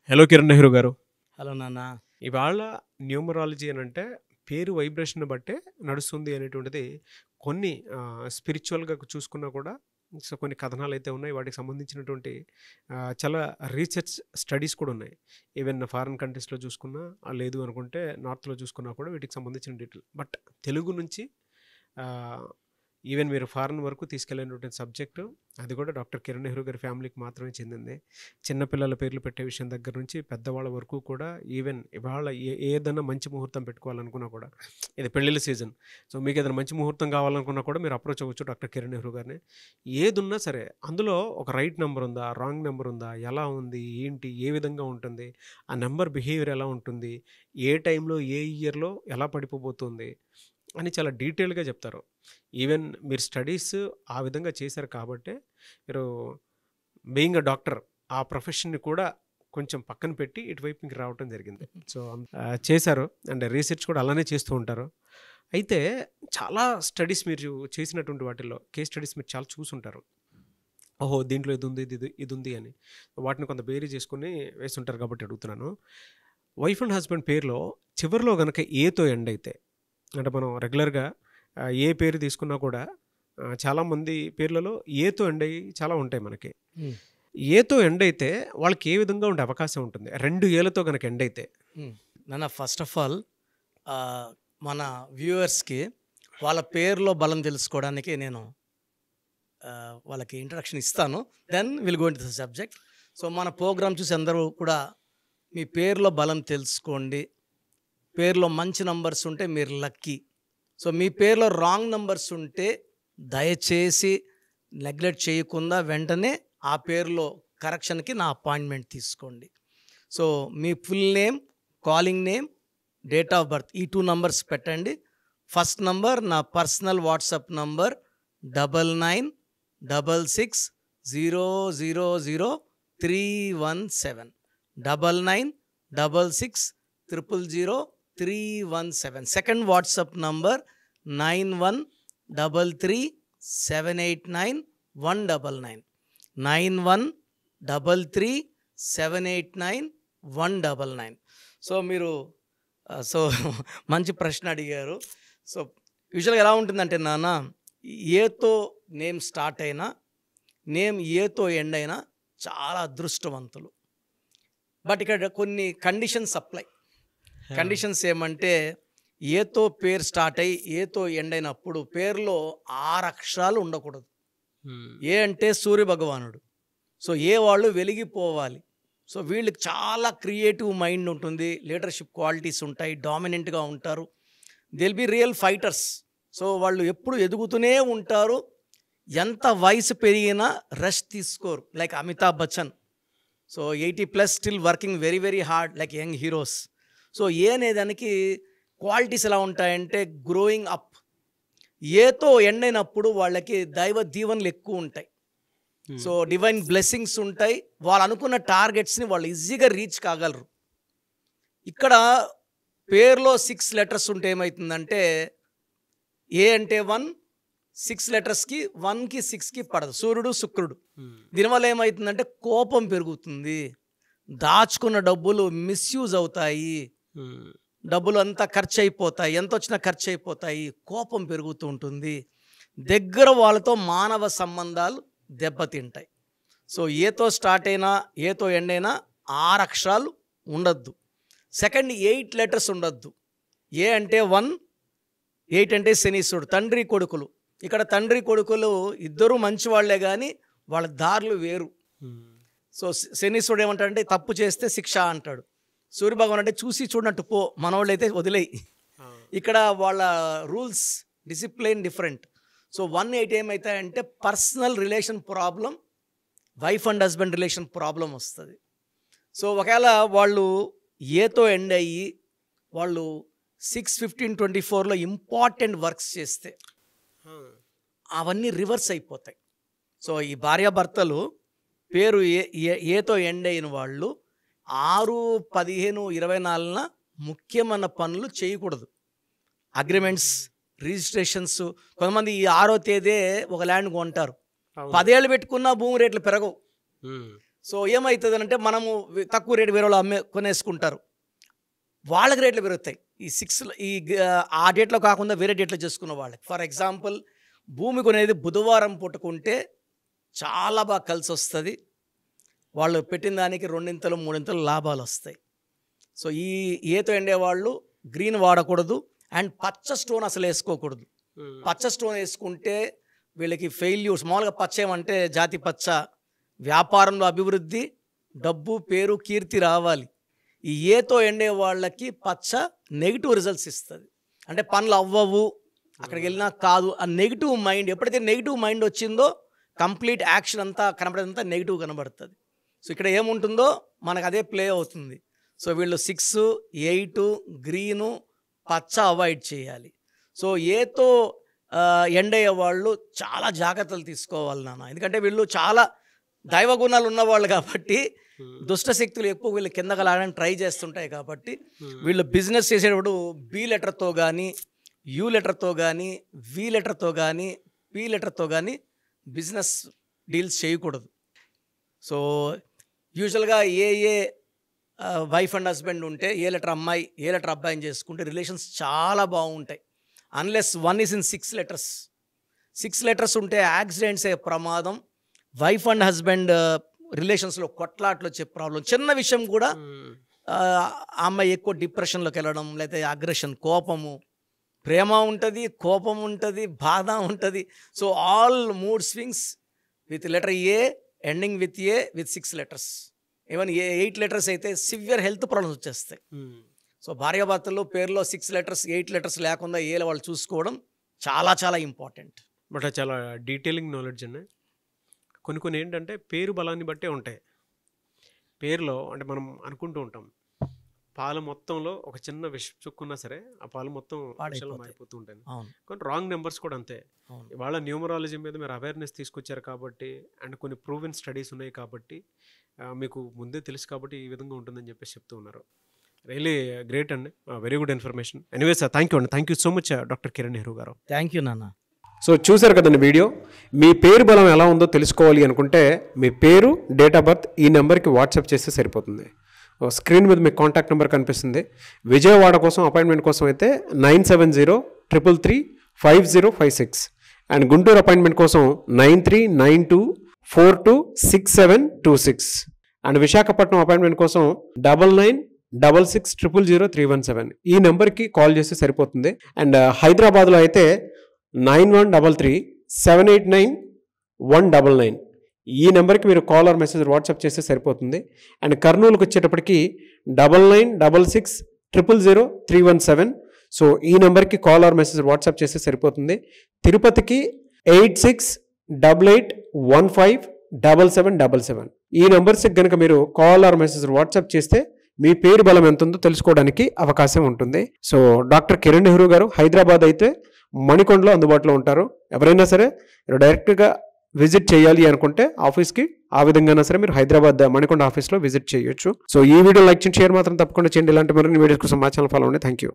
Hello Kiran Nehru గారు. Hello నాన్న. ఇవాళ న్యూమరాలజీ అనంటే పేరు వైబ్రేషన్ బట్టే నడుస్తుంది అనేటువంటిది కొన్ని స్పిరిచువల్‌గా చూసుకున్నా కూడా కొన్ని కథనాలైతే ఉన్నాయి. వాటికి సంబంధించినటువంటి చాలా రీసెర్చ్ స్టడీస్ కూడా ఉన్నాయి. ఈవెన్ ఫారిన్ కంట్రీస్‌లో చూసుకున్నా లేదు అనుకుంటే నార్త్‌లో చూసుకున్నా కూడా వీటికి సంబంధించిన డీటెయిల్. బట్ తెలుగు నుంచి ఆహ్, ఈవెన్ మీరు ఫారిన్ వరకు తీసుకెళ్ళినటువంటి సబ్జెక్టు అది కూడా డాక్టర్ కిరణ్ నెహ్రూ గారి ఫ్యామిలీకి మాత్రమే చెందింది. చిన్నపిల్లల పేర్లు పెట్టే విషయం దగ్గర నుంచి పెద్దవాళ్ళ వరకు కూడా ఈవెన్ ఇవాళ ఏదైనా మంచి ముహూర్తం పెట్టుకోవాలనుకున్నా కూడా ఇది పెళ్ళిళ్ళ సీజన్. సో మీకు ఏదైనా మంచి ముహూర్తం కావాలనుకున్నా కూడా మీరు అప్రోచ్ అవ్వచ్చు డాక్టర్ కిరణ్ నెహ్రూ గారిని. ఏదున్నా సరే అందులో ఒక రైట్ నెంబర్ ఉందా, రాంగ్ నెంబర్ ఉందా, ఎలా ఉంది, ఏంటి, ఏ విధంగా ఉంటుంది, ఆ నెంబర్ బిహేవియర్ ఎలా ఉంటుంది, ఏ టైంలో ఏ ఇయర్లో ఎలా పడిపోబోతుంది అని చాలా డీటెయిల్గా చెప్తారు. ఈవెన్ మీరు స్టడీస్ ఆ విధంగా చేశారు కాబట్టే మీరు బీయింగ్ అ డాక్టర్ ఆ ప్రొఫెషన్ని కూడా కొంచెం పక్కన పెట్టి ఇటువైపు మీకు రావటం జరిగింది. సో చేశారు అండ్ రీసెర్చ్ కూడా అలానే చేస్తూ ఉంటారు. అయితే చాలా స్టడీస్ మీరు చేసినటువంటి వాటిల్లో కేస్ స్టడీస్ మీరు చాలా చూసుంటారు. ఓహో! దీంట్లో ఇది ఉంది, ఇది ఉంది అని. వాటిని కొంత బేరీ చేసుకొని వేస్తుంటారు కాబట్టి అడుగుతున్నాను. వైఫ్ అండ్ హస్బెండ్ పేరులో చివరిలో గనక ఏతో ఎండ్ అయితే అంటే మనం రెగ్యులర్‌గా ఏ పేరు తీసుకున్నా కూడా చాలామంది పేర్లలో ఏతో ఎండ్ అయ్యి చాలా ఉంటాయి మనకి. ఏతో ఎండ్ అయితే వాళ్ళకి ఏ విధంగా ఉండే అవకాశం ఉంటుంది? 2 ఏలతో గనక ఎండ్ అయితే? నాన్న, ఫస్ట్ ఆఫ్ ఆల్ మన వ్యూవర్స్కి వాళ్ళ పేరులో బలం తెలుసుకోవడానికి నేను వాళ్ళకి ఇంట్రడక్షన్ ఇస్తాను. Then will go into the subject. So మన ప్రోగ్రామ్ చూసి అందరూ కూడా మీ పేరులో బలం తెలుసుకోండి. పేరులో మంచి నంబర్స్ ఉంటే మీరు లక్కీ. సో మీ పేరులో రాంగ్ నంబర్స్ ఉంటే దయచేసి నెగ్లెక్ట్ చేయకుండా వెంటనే ఆ పేరులో కరెక్షన్కి నా అపాయింట్మెంట్ తీసుకోండి. So me full name, calling name, date of birth ఈ 2 నంబర్స్ పెట్టండి. ఫస్ట్ నంబర్ నా personal WhatsApp number 9966000317 9966000317. Second WhatsApp number 9133789199 9133789199. So మీరు మంచి ప్రశ్న అడిగారు. సో యూజువల్గా ఎలా ఉంటుందంటే నాన్న, ఏతో నేమ్ స్టార్ట్ అయినా, నేమ్ ఏతో ఎండ్ అయినా చాలా అదృష్టవంతులు. బట్ ఇక్కడ కొన్ని కండిషన్స్ అప్లై. కండిషన్స్ ఏమంటే, ఏతో పేరు స్టార్ట్ అయ్యి ఏతో ఎండ్ అయినప్పుడు పేరులో 6 అక్షరాలు ఉండకూడదు. ఏ అంటే సూర్య భగవానుడు. సో ఏ వాళ్ళు వెలిగిపోవాలి. సో వీళ్ళకి చాలా క్రియేటివ్ మైండ్ ఉంటుంది, లీడర్షిప్ క్వాలిటీస్ ఉంటాయి, డామినెంట్గా ఉంటారు. They will be real fighters. So వాళ్ళు ఎప్పుడు ఎదుగుతూనే ఉంటారు. ఎంత వయసు పెరిగినా రెస్ట్ తీసుకోరు, like Amitabh Bachchan. So 80+ still working very very hard like young heroes. So A అనేదానికి క్వాలిటీస్ ఎలా ఉంటాయంటే గ్రోయింగ్ అప్. ఏతో ఎండ్ అయినప్పుడు వాళ్ళకి దైవ దీవెనలు ఎక్కువ ఉంటాయి. సో డివైన్ బ్లెస్సింగ్స్ ఉంటాయి. వాళ్ళు అనుకున్న టార్గెట్స్ని వాళ్ళు ఈజీగా రీచ్ కాగలరు. ఇక్కడ పేరులో 6 లెటర్స్ ఉంటే ఏమవుతుందంటే, ఏ అంటే 1, 6 లెటర్స్కి 1కి 6కి పడదు. సూర్యుడు శుక్రుడు. దీనివల్ల ఏమవుతుందంటే కోపం పెరుగుతుంది, దాచుకున్న డబ్బులు మిస్యూజ్ అవుతాయి, డబ్బులు అంతా ఖర్చు అయిపోతాయి, ఎంత వచ్చినా ఖర్చు అయిపోతాయి, కోపం పెరుగుతూ ఉంటుంది. దగ్గర వాళ్ళతో మానవ సంబంధాలు దెబ్బతింటాయి. సో ఏతో స్టార్ట్ అయినా ఏతో ఎండ్ అయినా 6 అక్షరాలు ఉండద్దు. సెకండ్ 8 లెటర్స్ ఉండద్దు. ఏ అంటే 1, 8 అంటే శనీశ్వరుడు, తండ్రి కొడుకులు. ఇక్కడ తండ్రి కొడుకులు ఇద్దరూ మంచివాళ్లే కానీ వాళ్ళ దారులు వేరు. సో శనీశ్వరుడు ఏమంటాడంటే తప్పు చేస్తే శిక్ష అంటాడు. సూర్యభగవాన్ అంటే చూసి చూడనట్టు పో, మనవాళ్ళు అయితే వదిలేయి. ఇక్కడ వాళ్ళ రూల్స్, డిసిప్లిన్ డిఫరెంట్. సో 1, 8 ఏమవుతాయంటే personal relation problem, wife and husband relation problem వస్తుంది. సో ఒకవేళ వాళ్ళు ఏతో ఎండ్ అయ్యి వాళ్ళు 6/15/24లో ఇంపార్టెంట్ వర్క్స్ చేస్తే అవన్నీ రివర్స్ అయిపోతాయి. సో ఈ భార్యాభర్తలు పేరు ఏతో ఎండ్ అయిన వాళ్ళు 6/15/24న ముఖ్యమైన పనులు చేయకూడదు. Agreements, registrations. కొంతమంది ఈ 6వ తేదీ ఒక ల్యాండ్ కొంటారు, 10 ఏళ్ళు పెట్టుకున్న భూమి రేట్లు పెరగవు. సో ఏమవుతుందంటే మనము తక్కువ రేటు వేరే వాళ్ళు కొనేసుకుంటారు, వాళ్ళకి రేట్లు పెరుగుతాయి. ఈ 6 ఆ డేట్లో కాకుండా వేరే డేట్లో చేసుకున్న వాళ్ళకి. ఫర్ ఎగ్జాంపుల్ భూమి కొనేది బుధవారం పుట్టుకుంటే చాలా బాగా కలిసి వస్తుంది, వాళ్ళు పెట్టిన దానికి 2 3 లాభాలు వస్తాయి. సో ఈ ఏతో ఎండేవాళ్ళు గ్రీన్ వాడకూడదు అండ్ పచ్చ స్టోన్ అసలు వేసుకోకూడదు. పచ్చ స్టోన్ వేసుకుంటే వీళ్ళకి ఫెయిల్యూర్స్. మామూలుగా పచ్చ ఏమంటే జాతి పచ్చ, వ్యాపారంలో అభివృద్ధి, డబ్బు, పేరు, కీర్తి రావాలి. ఈ ఏతో ఎండే వాళ్ళకి పచ్చ నెగిటివ్ రిజల్ట్స్ ఇస్తుంది. అంటే పనులు అవ్వవు, అక్కడికి వెళ్ళినా కాదు, ఆ నెగిటివ్ మైండ్. ఎప్పుడైతే నెగిటివ్ మైండ్ వచ్చిందో కంప్లీట్ యాక్షన్ అంతా కనబడేదంతా నెగిటివ్ కనబడుతుంది. సో ఇక్కడ ఏముంటుందో మనకు అదే ప్లే అవుతుంది. సో వీళ్ళు 6, 8 గ్రీను, పచ్చ అవాయిడ్ చేయాలి. సో ఏతో ఎండయ్యే వాళ్ళు చాలా జాగ్రత్తలు తీసుకోవాలి నాన్న. ఎందుకంటే వీళ్ళు చాలా దైవ గుణాలు ఉన్నవాళ్ళు కాబట్టి, దుష్ట శక్తులు ఎక్కువ వీళ్ళు కిందకి లాగడానికి ట్రై చేస్తుంటాయి కాబట్టి, వీళ్ళు బిజినెస్ చేసేటప్పుడు బి లెటర్తో కానీ, యూ లెటర్తో కానీ, వి లెటర్తో కానీ, పి లెటర్తో కానీ బిజినెస్ డీల్స్ చేయకూడదు. సో యూజువల్గా ఏ వైఫ్ అండ్ హస్బెండ్ ఉంటే ఏ లెటర్ అమ్మాయి ఏ లెటర్ అబ్బాయిని చేసుకుంటే రిలేషన్స్ చాలా బాగుంటాయి. Unless 1 is in 6 letters. 6 letters ఉంటే యాక్సిడెంట్స్ అయ్యే ప్రమాదం, వైఫ్ అండ్ హస్బెండ్ రిలేషన్స్లో కొట్లాట్లు వచ్చే ప్రాబ్లం, చిన్న విషయం కూడా ఆ అమ్మాయి ఎక్కువ డిప్రెషన్లోకి వెళ్ళడం, లేకపోతే అగ్రెషన్, కోపము, ప్రేమ ఉంటుంది, కోపం ఉంటుంది, బాధ ఉంటుంది. So all mood swings with letter A ending with a with 6 letters. Even 8 letters అయితే సివియర్ హెల్త్ ప్రాబ్లమ్స్ వచ్చేస్తాయి. సో భార్యాభర్తల్లో పేరులో 6 letters 8 letters లేకుండా ఏలో వాళ్ళు చూసుకోవడం చాలా చాలా ఇంపార్టెంట్. బట్ చాలా డీటెయిలింగ్ నాలెడ్జ్ అండి. కొన్ని ఏంటంటే పేరు బలాన్ని బట్టే ఉంటాయి. పేరులో అంటే మనం అనుకుంటూ ఉంటాం, పాలు మొత్తంలో ఒక చిన్న విష చుక్కున్నా సరే ఆ పాలు మొత్తం విషయంలో మారిపోతూ ఉంటాయి. కొన్ని రాంగ్ నెంబర్స్ కూడా అంతే. ఇవాళ న్యూమరాలజీ మీద మీరు అవేర్నెస్ తీసుకొచ్చారు కాబట్టి, అండ్ కొన్ని ప్రూవెన్ స్టడీస్ ఉన్నాయి కాబట్టి, మీకు ముందే తెలుసు కాబట్టి ఈ విధంగా ఉంటుందని చెప్పేసి చెప్తూ ఉన్నారు. రియలీ గ్రేట్ అండి, very good information. Anyway sir, thank you అండి. Thank you so much doctor Kiran Nehru గారు. థ్యాంక్ యూ నాన్న. సో చూసారు కదండి వీడియో. మీ పేరు బలం ఎలా ఉందో తెలుసుకోవాలి అనుకుంటే మీ పేరు, డేట్ ఆఫ్ బర్త్ ఈ నెంబర్కి వాట్సాప్ చేస్తే సరిపోతుంది. స్క్రీన్ మీద మీకు కాంటాక్ట్ నెంబర్ కనిపిస్తుంది. విజయవాడ కోసం అపాయింట్మెంట్ కోసం అయితే 9703335056 అండ్ గుంటూరు అపాయింట్మెంట్ కోసం 9392426726 అండ్ విశాఖపట్నం అపాయింట్మెంట్ కోసం 9966600317 ఈ నెంబర్కి కాల్ చేస్తే సరిపోతుంది. అండ్ హైదరాబాద్లో అయితే 9133789199 ఈ నెంబర్కి మీరు కాల్ ఆర్ మెసేజ్ వాట్సాప్ చేస్తే సరిపోతుంది. అండ్ కర్నూలుకి వచ్చేటప్పటికి 9966000317 సో ఈ నెంబర్కి కాల్ ఆర్ మెసేజ్ వాట్సాప్ చేస్తే సరిపోతుంది. తిరుపతికి 8688157777 ఈ నెంబర్స్కి కనుక మీరు కాల్ ఆర్ మెసేజ్ వాట్సాప్ చేస్తే మీ పేరు బలం ఎంత ఉందో తెలుసుకోవడానికి అవకాశం ఉంటుంది. సో డాక్టర్ కిరణ్ నెహ్రూ గారు హైదరాబాద్ అయితే మణికొండలో అందుబాటులో ఉంటారు. ఎవరైనా సరే డైరెక్ట్గా విజిట్ చేయాలి అనుకుంటే ఆఫీస్కి ఆ విధంగా సరే మీరు హైదరాబాద్ మణికొండ ఆఫీస్లో విజిట్ చేయొచ్చు. సో ఈ వీడియో లైక్ చేయండి, షేర్ మాత్రం తప్పకుండా చేయండి. ఇలాంటి మరిన్ని వీడియోస్ కోసం మా ఛానల్ ఫాలో అవ్వండి. Thank you.